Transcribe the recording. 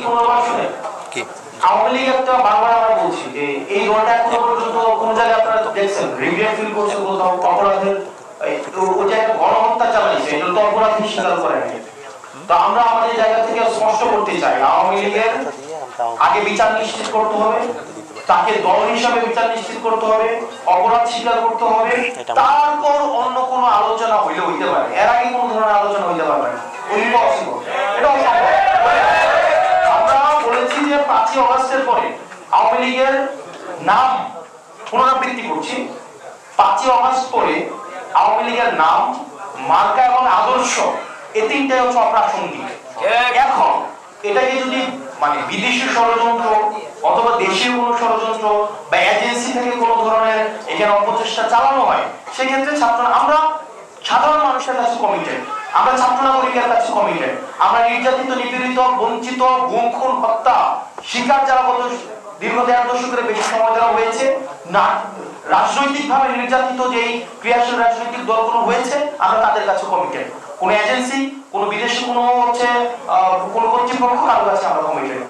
পুনর্বার শুনে আওয়ামী লীগ একটা বারবার আমরা বলছি যে এই দলটা এখনো পর্যন্ত কোন জায়গায় আপনারা দেখছেন রিগ্রেট ফিল করছে কোথাও অপরাধের ওই যে একটা গণহত্যা চালাইছে এটা তো অপরাধ স্বীকার করে নাই। তো আমরা আমাদের জায়গা থেকে স্পষ্ট করতে চাই আওয়ামী লীগের আগে বিচার নিশ্চিত করতে হবে, তাকে দল হিসাবে বিচার নিশ্চিত করতে হবে, অপরাধ স্বীকার করতে হবে, তারপর অন্য কোনো আলোচনা হইলে হইতে পারে। এর আগে কোনো ধরনের আলোচনা হইতে পারবে না, ইম্পসিবল, এটা অসম্ভব। আমরা বলেছি যে 5ই অগাস্টের পরে আওয়ামী লীগের নাম পুনরাবৃত্তি করছি। 5ই অগাস্ট পরে আওয়ামী লীগের নাম, মার্কা এবং আদর্শ এই তিনটাই হচ্ছে অপ্রাসঙ্গিক। এখন এটাকে যদি মানে বিদেশি ষড়যন্ত্র অথবা দেশীয় কোনো ষড়যন্ত্র বা এজেন্সি থেকে কোনো ধরনের এখানে অপচেষ্টা চালানো হয়, সেক্ষেত্রে আমরা সাধারণ মানুষের কাছে কমিটেড, আমরা ছাত্র নাগরিকের কাছে কমিটেড। আমরা নির্যাতিত, নিপীড়িত, বঞ্চিত, গুম, খুন, হত্যা শিকার যারা গত দীর্ঘ 1.5 দশকের বেশি সময় ধরে হয়েছে, না রাজনৈতিকভাবে নির্যাতিত যেই ক্রিয়াশীল রাজনৈতিক দলগুলো হয়েছে, আমরা তাদের কাছে কমিটেড। কোন এজেন্সি, কোন বিদেশি কোনো কর্তৃপক্ষ কারো কাছে আমরা কমিটেড।